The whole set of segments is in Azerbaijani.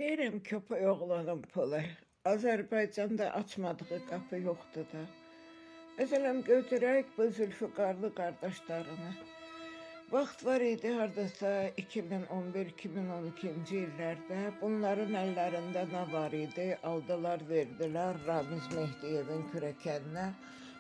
Deyirəm köpək oğlanın pulu. Azərbaycanda açmadığı qapı yoxdur da. Məsələn, götürək bu Zülfüqarlı qardaşlarını. Vaxt var idi, hardasa 2011-2012-ci illərdə bunların əllərində nə var idi? Aldılar, verdilər Ramiz Mehdiyevin kürəkəninə.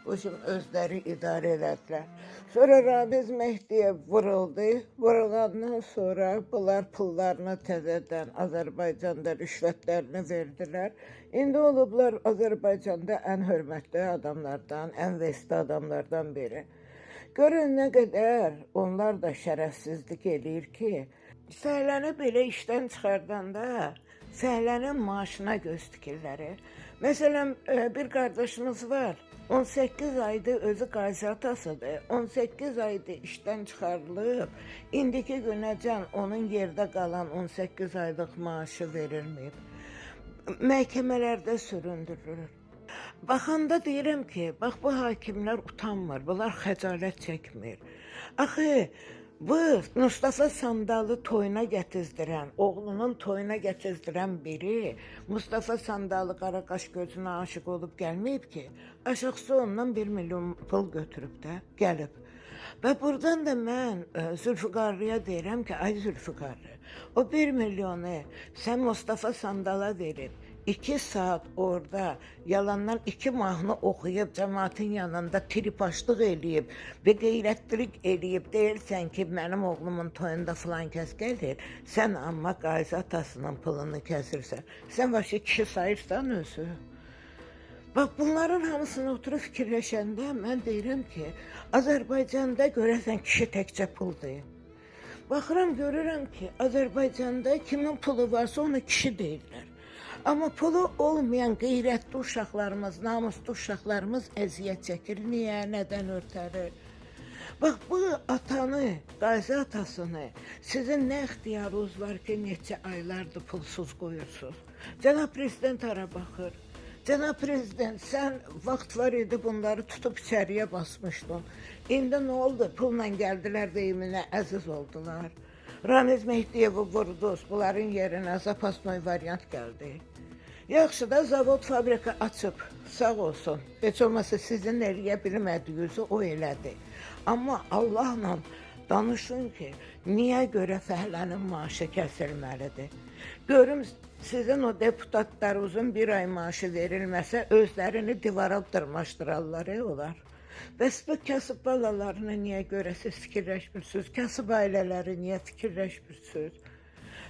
Bu kimi özləri idarə elədilər. Sonra Ramiz Mehdiyev vuruldu. Vurulandan sonra bunlar pullarını təzədən Azərbaycanda rüşvətlərini verdilər. İndi olublar Azərbaycanda ən hörmətli adamlardan, ən vesti adamlardan biri. Görün nə qədər onlar da şərəfsizlik eləyir ki, fəhləni belə işdən çıxardanda fəhlənin maaşına göz dikirlər. Məsələn, bir qardaşımız var. 18 aydır özü qazi atasıdır. 18 aydır işdən çıxarılıb. İndiki günəcən onun yerdə qalan 18 aylıq maaşı verilməyib. Məhkəmələrdə süründürülür. Baxanda deyirəm ki, bax bu hakimlər utanmır, bunlar xəcalət çəkmir. Axı, bu Mustafa Sandalı toyuna gətizdirən, oğlunun toyuna gətizdirən biri Mustafa Sandalı Qaraqaş gözünə aşıq olub gəlməyib ki, aşıqsı ondan 1 milyon pul götürüb də gəlib. Və buradan da mən Zülfüqarlıya deyirəm ki, ay Zülfüqarlı, o 1 milyonu sən Mustafa Sandala verib, 2 saat orada yalandan 2 mahnı oxuyub, cəmaatın yanında tripaşlıq eləyib və qeyrətlilik eləyib, deyirsən ki, mənim oğlumun toyunda filan kəs gəlir, sən amma qazi atasının pulunu kəsirsən. Sən başqa kişi sayırsan özü. Bax, bunların hamısını oturub fikirləşəndə mən deyirəm ki, Azərbaycanda görəsən kişi təkcə puldur. Baxıram, görürəm ki, Azərbaycanda kimin pulu varsa ona kişi deyirlər. Amma pulu olmayan qeyrətli uşaqlarımız, namuslu uşaqlarımız əziyyət çəkir. Niyə, nədən örtərir? Bax, bu atanı, qazi atasını sizin nə ixtiyarınız var ki, neçə aylardır pulsuz qoyursunuz? Cənab Prezident hara baxır? Cənab Prezident, sən vaxt var idi bunları tutub içəriyə basmışdın. İndi nə oldu? Pulla gəldilər deyiminə əziz oldular. Ramiz Mehdiyevi vurdunuz, bunların yerinə zapasnoy variant gəldi. Yaxşı da zavod, fabrika açıb, sağ olsun. Heç olmasa sizin eləyə bilmədiyinizi o elədi. Amma Allahla danışın ki, niyə görə fəhlənin maaşı kəsilməlidir? Görüm, sizin o deputatlarınızın bir ay maaşı verilməsə, özlərini divara dırmaşdırarlar onlar. Bəs bu kasıb balalarına niyə görə siz fikirləşmirsiniz? Kasıb ailələri niyə fikirləşmirsiniz?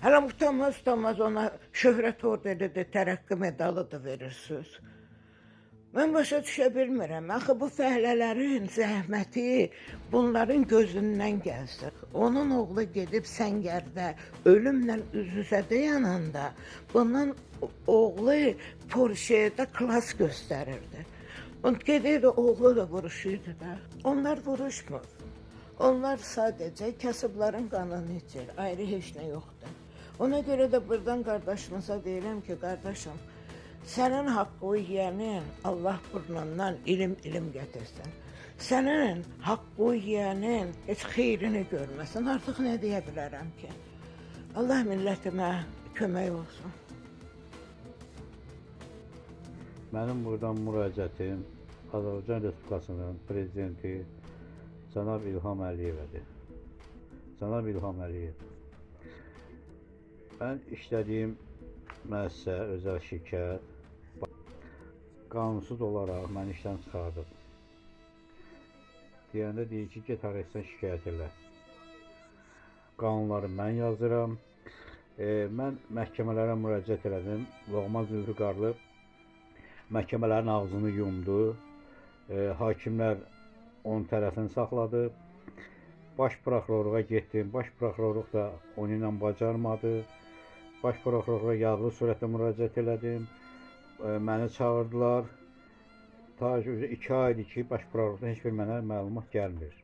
Hələ utanmaz ona şöhrət orderidir, tərəqqi medalı da verirsiniz. Mən başa düşə bilmirəm. Axı bu fəhlələrin zəhməti bunların gözündən gəlsin. Onun oğlu gedib Səngərdə ölümlə üz-üzə dayananda bunun oğlu Porsche'də klas göstərirdi. Gedirdi, oğlu da vuruşuydu da. Onlar vuruşmur. Onlar sadəcə kasıbların qanını içir. Ayrı heç nə yoxdur. Ona görə də buradan qardaşımıza deyirəm ki, qardaşım, sənin haqqı yiyənin Allah burnundan ilim gətirsin. Sənin haqqı yiyənin heç xeyrini görməsin. Artıq nə deyə bilərəm ki? Allah millətimə kömək olsun. Mənim buradan müraciətim Azərbaycan Respublikasının prezidenti Cənab İlham Əliyevədir. Cənab İlham Əliyev, mən işlədiyim müəssisə, özəl şirkət qanunsuz olaraq məni işdən çıxardıb. Deyəndə deyir ki, get arayışdan şikayət elə. Qanunları mən yazıram. Mən məhkəmələrə müraciət elədim. Loğman Zülfüqarlı məhkəmələrin ağzını yumdu. Hakimlər onun tərəfini saxladı. Baş prokurorluğa getdim. Baş prokurorluq da onu ilə bacarmadı. Baş prokurorluğa yazılı surətdə müraciət elədim. Məni çağırdılar. Ta 2 aydır ki, baş prokurorluqdan heç bir mənə məlumat gəlmir.